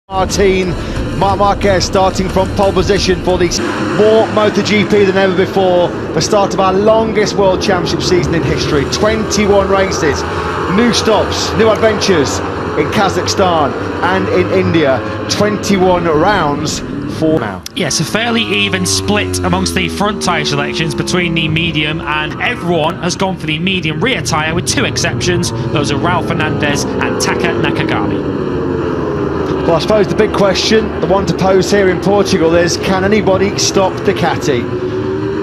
Marc Marquez starting from pole position for the more MotoGP than ever before. The start of our longest World Championship season in history. 21 races, new stops, new adventures in Kazakhstan and in India. 21 rounds for now. Yes, a fairly even split amongst the front tyre selections between the medium, and everyone has gone for the medium rear tyre with two exceptions. Those are Raul Fernandez and Taka Nakagami. Well, I suppose the big question, the one to pose here in Portugal, is can anybody stop Ducati?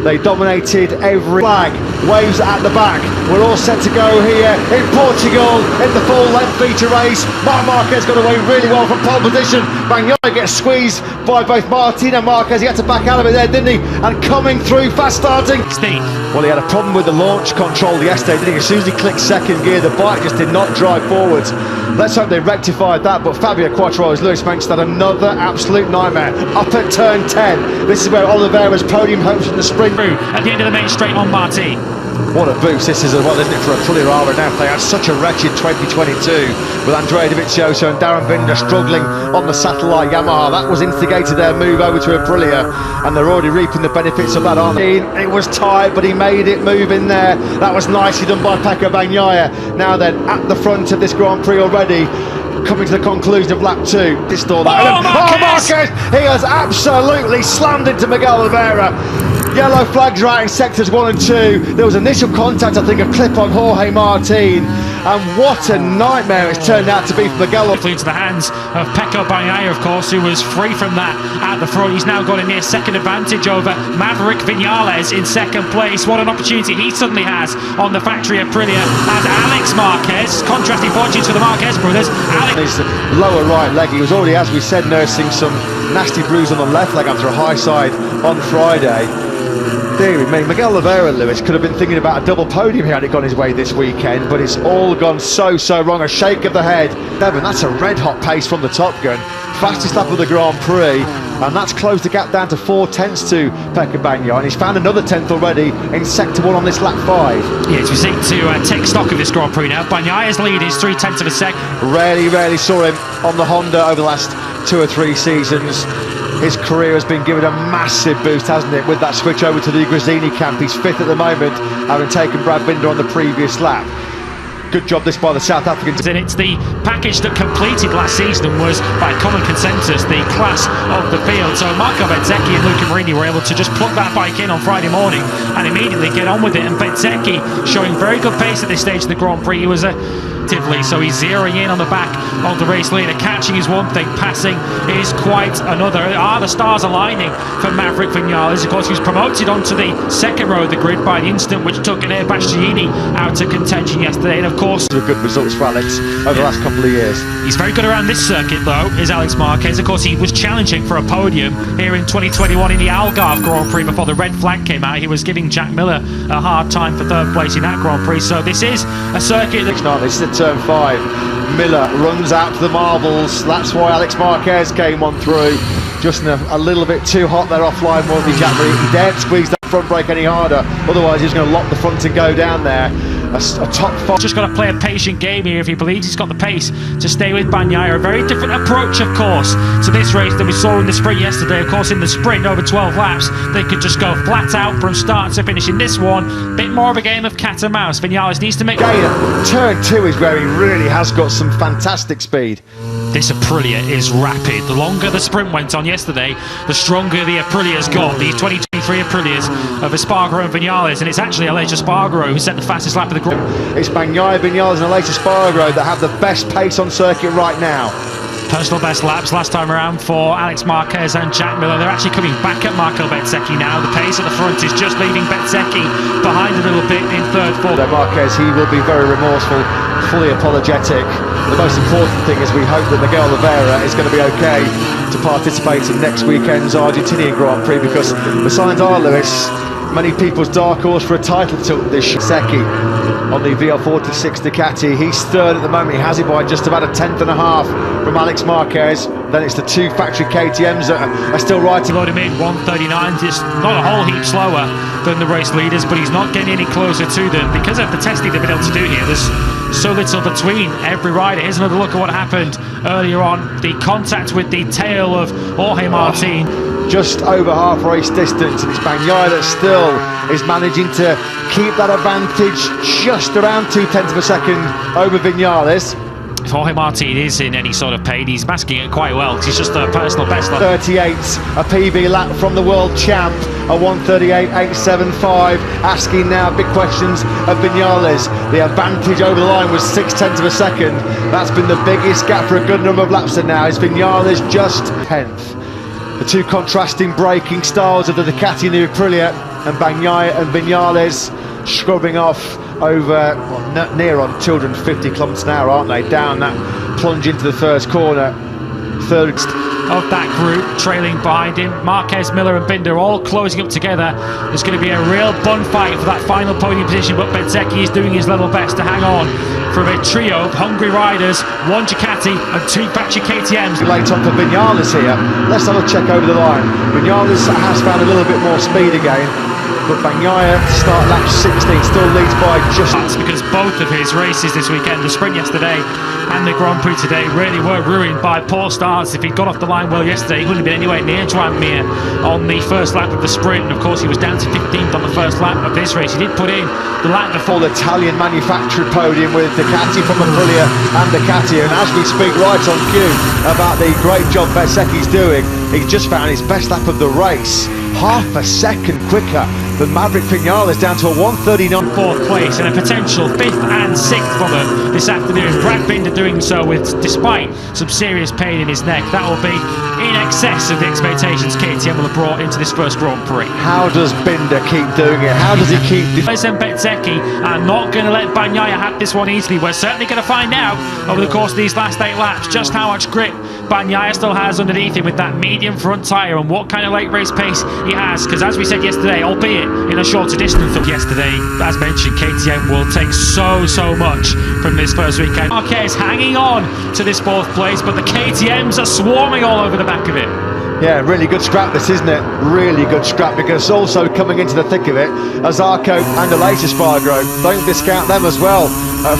They dominated every flag, waves at the back. We're all set to go here in Portugal in the full-length feature race. Marc Marquez got away really well from pole position. Bagnaia gets squeezed by both Martin and Marquez. He had to back out of it there, didn't he? And coming through, fast starting. Steve. Well, he had a problem with the launch control yesterday, didn't he? As soon as he clicked second gear, the bike just did not drive forwards. Let's hope they rectified that, but Fabio Quartararo, as Lewis mentioned, had another absolute nightmare. Up at turn 10. This is where Oliveira's podium hopes in the sprint. At the end of the main straight on Martin. What a boost this is as well, isn't it, for Aprilia now? They had such a wretched 2022 with Andrea Dovizioso and Darren Binder struggling on the satellite Yamaha. That was instigated their move over to Aprilia, and they're already reaping the benefits of that, aren't they? It was tight, but he made it move in there. That was nicely done by Pecco Bagnaia. Now then, at the front of this Grand Prix already, coming to the conclusion of lap 2. Distall that. Marquez! He has absolutely slammed into Miguel Oliveira. Yellow flags right in sectors 1 and 2. There was initial contact, I think, a clip on Jorge Martin. And what a nightmare it's turned out to be for Miguel. Into the hands of Pecco Bagnaia, of course, who was free from that at the front. He's now got a near second advantage over Maverick Vinales in second place. What an opportunity he suddenly has on the factory Aprilia as Alex Marquez. Contrasting fortunes for the Marquez brothers. His lower right leg, he was already, as we said, nursing some nasty bruise on the left leg after a high side on Friday. Dear me, Miguel Oliveira, Lewis, could have been thinking about a double podium here had it gone his way this weekend, but it's all gone so wrong. A shake of the head. Devon, that's a red-hot pace from the Top Gun. Fastest lap of the Grand Prix, and that's closed the gap down to 4/10 to Pecco Bagnaia, and he's found another 10th already in sector 1 on this lap 5. Yes, we seek to take stock of this Grand Prix now. Bagnaia's lead is 3/10 of a second. Rarely saw him on the Honda over the last 2 or 3 seasons. His career has been given a massive boost, hasn't it, with that switch over to the Gresini camp. He's 5th at the moment, having taken Brad Binder on the previous lap. Good job this by the South Africans. And it's the package that completed last season and was, by common consensus, the class of the field. So Marco Bezzecchi and Luca Marini were able to just plug that bike in on Friday morning and immediately get on with it. And Bezzecchi showing very good pace at this stage of the Grand Prix. He was so he's zeroing in on the back of the race leader. Catching is one thing, passing is quite another. The stars aligning for Maverick Vinales? Of course, he was promoted onto the second row of the grid by the incident which took Enea Bastianini out of contention yesterday. And of course, good results for Alex over the last couple of years. He's very good around this circuit, though, is Alex Marquez. Of course, he was challenging for a podium here in 2021 in the Algarve Grand Prix before the red flag came out. He was giving Jack Miller a hard time for 3rd place in that Grand Prix. So this is a circuit that... This is at turn 5. Miller runs out to the marbles. That's why Alex Marquez came on through. Just a little bit too hot there offline, wasn't he, Jack? He dared squeeze that front brake any harder. Otherwise, he was going to lock the front and go down there. A top 5. Just got to play a patient game here if he believes he's got the pace to stay with Bagnaia. A very different approach, of course, to this race than we saw in the sprint yesterday. Of course, in the sprint, over 12 laps, they could just go flat out from start to finish. In this one, bit more of a game of cat and mouse. Vinales needs to make... Turn 2 is where he really has got some fantastic speed. This Aprilia is rapid. The longer the sprint went on yesterday, the stronger the Aprilia's got. These 2023 Aprilias of Espargaro and Vinales, and it's actually Aleix Espargaro who set the fastest lap of the group. It's Bagnaia, Vinales and Aleix Espargaro that have the best pace on circuit right now. Personal best laps last time around for Alex Marquez and Jack Miller. They're actually coming back at Marco Bezzecchi now. The pace at the front is just leaving Bezzecchi behind a little bit in 3rd, 4th. Marquez, he will be very remorseful, fully apologetic. The most important thing is we hope that Miguel Oliveira is going to be okay to participate in next weekend's Argentinian Grand Prix, because the signs are, Lewis, many people's dark horse for a title tilt this Bezzecchi on the VL46 Ducati. He's 3rd at the moment. He has it by just about a 10th and a half from Alex Marquez. Then it's the 2 factory KTMs that are still riding. Load him in 139, just not a whole heap slower than the race leaders, but he's not getting any closer to them because of the testing they've been able to do here. There's so little between every rider. Here's another look at what happened earlier on. The contact with the tail of Jorge Martin. Just over half race distance, and it's Bagnaia that still is managing to keep that advantage just around 0.2 of a second over Viñales. If Jorge Martin is in any sort of pain, he's masking it quite well because he's just a personal best. 38, a PB lap from the world champ, a 1:38.875. Asking now big questions of Viñales. The advantage over the line was 0.6 of a second. That's been the biggest gap for a good number of laps, and now is Viñales just 10th. The two contrasting braking styles of the Ducati and the Aprilia, and Bagnaia and Viñales scrubbing off over, well, near on 250 kilometres an hour, aren't they? Down that plunge into the first corner. Third of that group trailing behind him, Marquez, Miller and Binder all closing up together. There's going to be a real bun fight for that final podium position, but Bezzecchi is doing his level best to hang on from a trio of hungry riders, one Ducati and two Factory KTMs. Late on for Viñales here. Let's have a check over the line. Viñales has found a little bit more speed again, but Bagnaia to start lap 16 still leads by just... That's because both of his races this weekend, the sprint yesterday and the Grand Prix today, really were ruined by poor starts. If he'd got off the line well yesterday, he wouldn't have been anywhere near Joan Mir on the first lap of the sprint, and of course he was down to 15th on the first lap of this race. He did put in the lap before the Italian manufactured podium with Ducati from Aprilia and Ducati, and as we speak right on cue about the great job Bezzecchi's doing, he's just found his best lap of the race, half a second quicker than Maverick Viñales, down to a 1:39. Fourth place and a potential 5th and 6th for them this afternoon. Brad Binder doing so despite some serious pain in his neck. That will be in excess of the expectations KTM will have brought into this first Grand Prix. How does Binder keep doing it? How does he keep... And Bezzecchi are not going to let Bagnaia have this one easily. We're certainly going to find out over the course of these last 8 laps just how much grip Bagnaia still has underneath him with that medium front tyre, and what kind of late race pace he has, because as we said yesterday, albeit in a shorter distance than yesterday, as mentioned, KTM will take so much from this first weekend. Marquez hanging on to this 4th place, but the KTMs are swarming all over the back of it. Yeah, really good scrap this, isn't it? Really good scrap, because also coming into the thick of it, Zarco and Aleix Espargaro. Don't discount them as well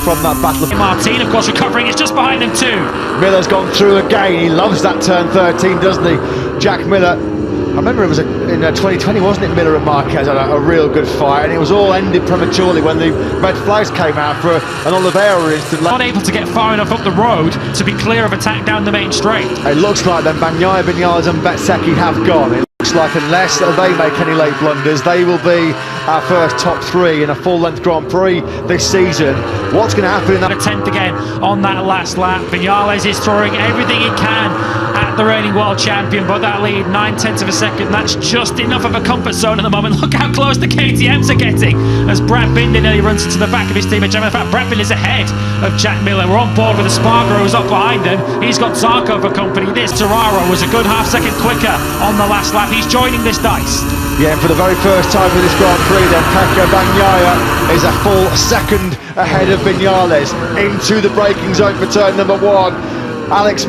from that battle. Martin, of course, recovering, is just behind them too. Miller's gone through again. He loves that turn 13, doesn't he? Jack Miller. I remember it was in 2020, wasn't it? Miller and Marquez had a real good fight, and it was all ended prematurely when the red flags came out for an Oliveira incident. Not able to get far enough up the road to be clear of attack down the main straight. It looks like then Bagnaia, Viñales and Bezzecchi have gone. It looks like unless they make any late blunders, they will be our first top 3 in a full-length Grand Prix this season. What's going to happen in that? 10th again on that last lap. Viñales is throwing everything he can at the reigning world champion, but that lead 0.9 of a second, that's just enough of a comfort zone at the moment. Look how close the KTMs are getting as Brad Binder nearly runs into the back of his teammate. In fact, Brad Binder is ahead of Jack Miller. We're on board with Espargaro, who's up behind him. He's got Zarco for company. This Toraro was a good half second quicker on the last lap. He's joining this dice. Yeah, and for the very first time in this Grand Prix then, Pecco Bagnaia is a full second ahead of Viñales into the braking zone for turn number 1. Alex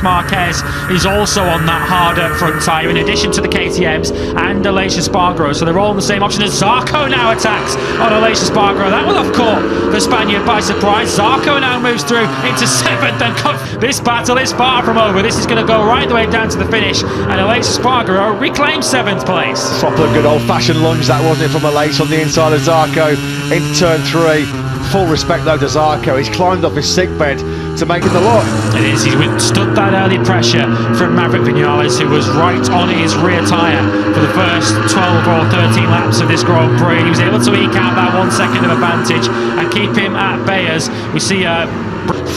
Marquez is also on that harder front tyre, in addition to the KTMs and Aleix Espargaro, so they're all in the same option as Zarco now attacks on Aleix Espargaro. That will have caught the Spaniard by surprise. Zarco now moves through into 7th, and this battle is far from over. This is going to go right the way down to the finish, and Aleix Espargaro reclaims 7th place. Proper good old-fashioned lunge that, wasn't it, from Aleix on the inside of Zarco into turn 3. Full respect though to Zarco. He's climbed off his sickbed to make it the lot. It is. He's withstood that early pressure from Maverick Viñales, who was right on his rear tyre for the first 12 or 13 laps of this Grand Prix. He was able to eke out that 1 second of advantage and keep him at bay as we see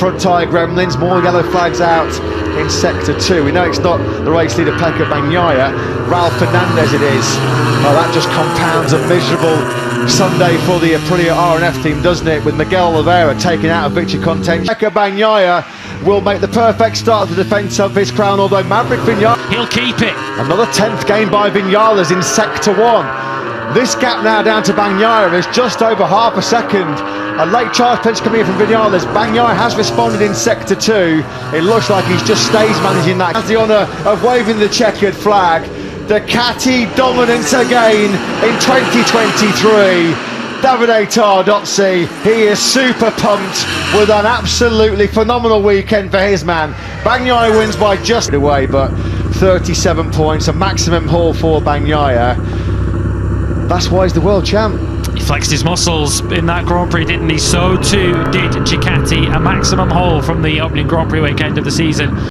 front tyre gremlins, more yellow flags out in sector 2. We know it's not the race leader Pecco Bagnaia, Ralph Fernandez it is. Oh, that just compounds a miserable Sunday for the Aprilia R&F team, doesn't it, with Miguel Oliveira taken out of victory contention. Pecco Bagnaia will make the perfect start to the defence of his crown, although Maverick Viñales, he'll keep it. Another 10th gain by Viñales in sector 1. This gap now down to Bagnaia is just over half a second. A late charge punch coming in from Viñales. Bagnaia has responded in sector 2. It looks like he's just stage managing that. Has the honour of waving the checkered flag. Ducati dominance again in 2023. Davide Tardozzi, he is super pumped with an absolutely phenomenal weekend for his man. Bagnaia wins by just away, but 37 points, a maximum haul for Bagnaia. That's why he's the world champ. He flexed his muscles in that Grand Prix, didn't he? So too did Ducati, a maximum haul from the opening Grand Prix weekend of the season.